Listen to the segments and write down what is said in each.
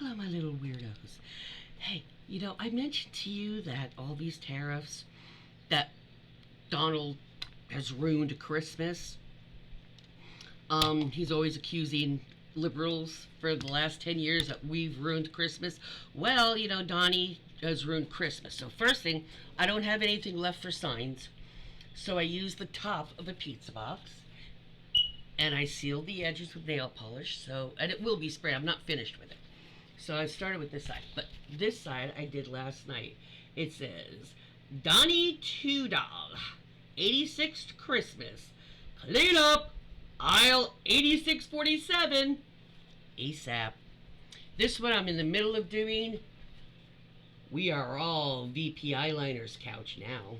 Hello, my little weirdos. Hey, I mentioned to you that all these tariffs that Donald has ruined Christmas. He's always accusing liberals for the last 10 years that we've ruined Christmas. Well, Donnie has ruined Christmas. So, first thing, I don't have anything left for signs. So, I use the top of a pizza box and I seal the edges with nail polish. And it will be sprayed. I'm not finished with it. So I started with this side, but this side I did last night. It says, Donnie Two Doll, 86th Christmas, clean up aisle 8647, ASAP. This one I'm in the middle of doing. We are all VP Eyeliners couch now.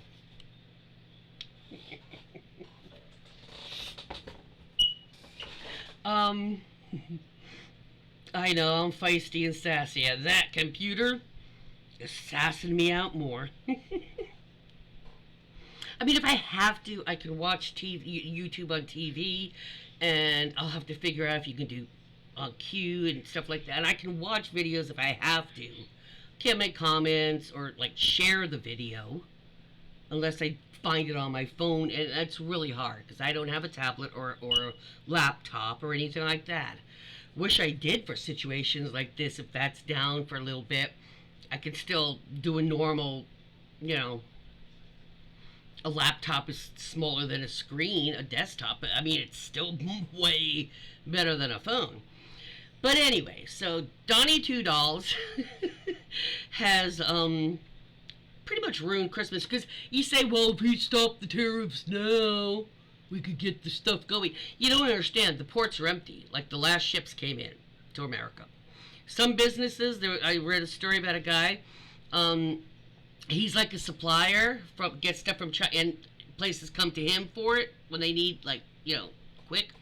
I know, I'm feisty and sassy. And that computer is sassing me out more. I mean, if I have to, I can watch YouTube on TV, and I'll have to figure out if you can do on cue and stuff like that. And I can watch videos if I have to. Can't make comments or, share the video unless I find it on my phone, and that's really hard because I don't have a tablet or laptop or anything like that. Wish I did for situations like this. If that's down for a little bit, I could still do a normal, a laptop is smaller than a screen, a desktop, but I mean, it's still way better than a phone. But anyway, so Donnie Two Dolls has pretty much ruined Christmas because you say, well, if he stopped the tariffs now, we could get the stuff going. You don't understand. The ports are empty. Like the last ships came in to America. Some businesses, I read a story about a guy. He's like a supplier, gets stuff from China, and places come to him for it when they need, quick.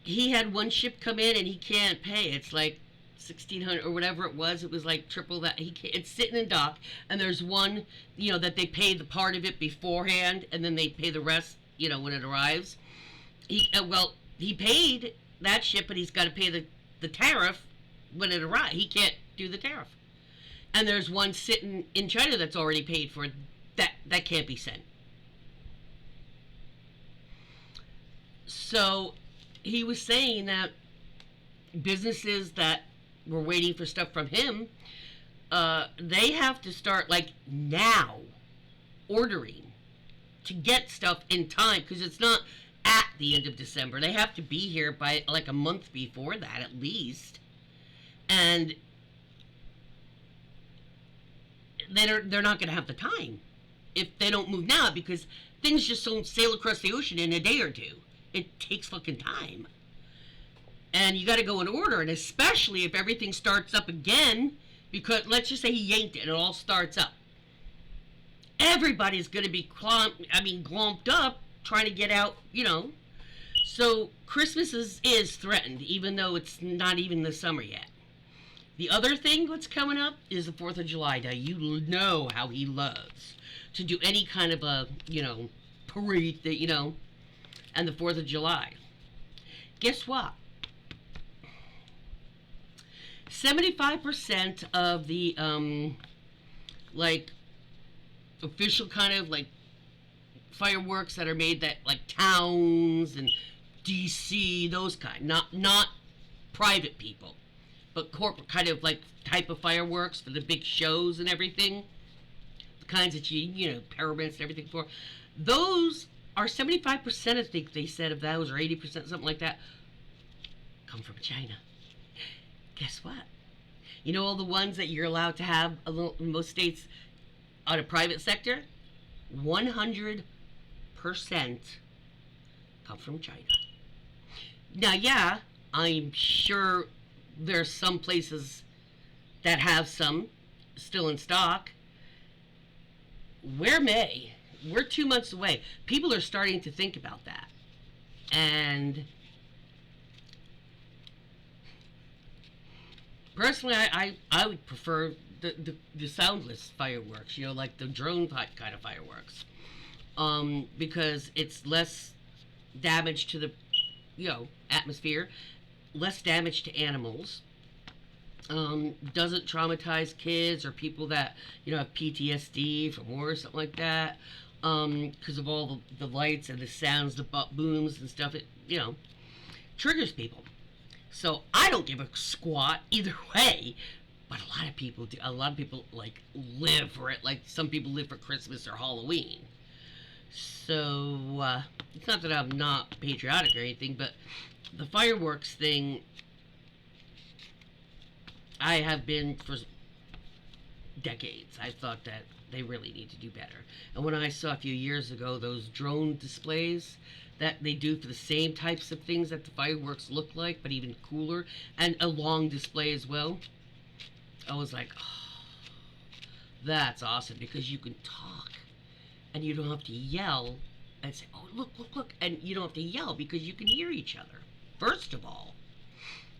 He had one ship come in and he can't pay. It's like 1,600 or whatever it was. It was like triple that. It's sitting in dock, and there's one, that they pay the part of it beforehand, and then they pay the rest, when it arrives. He paid that ship, but he's got to pay the tariff when it arrives. He can't do the tariff. And there's one sitting in China that's already paid for. That can't be sent. So he was saying that businesses that were waiting for stuff from him, they have to start now ordering to get stuff in time, because it's not at the end of December. They have to be here by a month before that at least. And they're not going to have the time if they don't move now, because things just don't sail across the ocean in a day or two. It takes fucking time. And you got to go in order, and especially if everything starts up again, because let's just say he yanked it and it all starts up. Everybody's going to be glomped up trying to get out, So Christmas is threatened, even though it's not even the summer yet. The other thing that's coming up is the 4th of July. Now, you know how he loves to do any kind of a, parade, and the 4th of July. Guess what? 75% of the, official kind of, fireworks that are made that, towns and DC, those kind, not private people, but corporate kind of, type of fireworks for the big shows and everything, the kinds that parabens and everything for, those are 75%, I think they said, of those, or 80%, something like that, come from China. Guess what? All the ones that you're allowed to have in most states on a private sector, 100% come from China. Now, yeah, I'm sure there's some places that have some still in stock. We're 2 months away. People are starting to think about that. And personally, I would prefer the soundless fireworks, like the drone kind of fireworks, because it's less damage to the, atmosphere, less damage to animals, Doesn't traumatize kids or people that have PTSD from war or something like that. Because of all the lights and the sounds, the booms and stuff, it triggers people. So I don't give a squat either way. But a lot of people do. A lot of people like live for it. Like some people live for Christmas or Halloween. So it's not that I'm not patriotic or anything, but the fireworks thing, I have been for decades. I thought that they really need to do better. And when I saw a few years ago those drone displays that they do for the same types of things that the fireworks look like, but even cooler, and a long display as well, I was like, oh, that's awesome because you can talk and you don't have to yell and say, oh, look, look, look. And you don't have to yell because you can hear each other, first of all.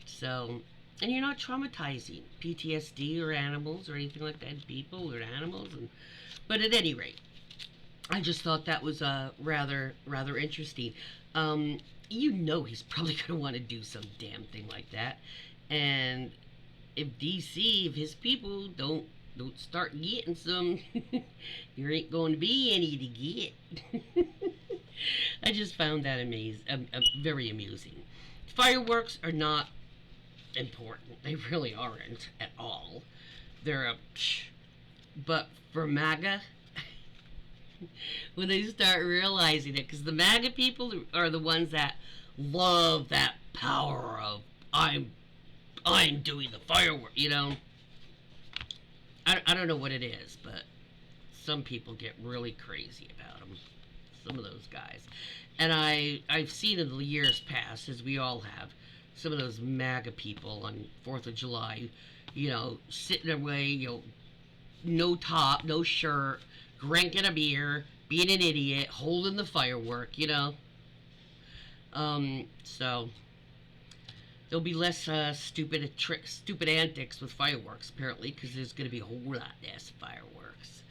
So, and you're not traumatizing PTSD or animals or anything like that, people or animals. But at any rate, I just thought that was rather interesting. He's probably going to want to do some damn thing like that. And if DC, if his people don't start getting some, there ain't going to be any to get. I just found that very amusing. Fireworks are not important. They really aren't at all. They're a psh. But for MAGA, when they start realizing it, because the MAGA people are the ones that love that power of I'm doing the firework. I don't know what it is, but some people get really crazy about them. Some of those guys. And I've seen in the years past, as we all have, some of those MAGA people on 4th of July, sitting away, no top, no shirt, drinking a beer, being an idiot, holding the firework. So there'll be less stupid antics with fireworks apparently, because there's going to be a whole lot less fireworks.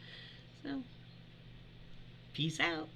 So, peace out.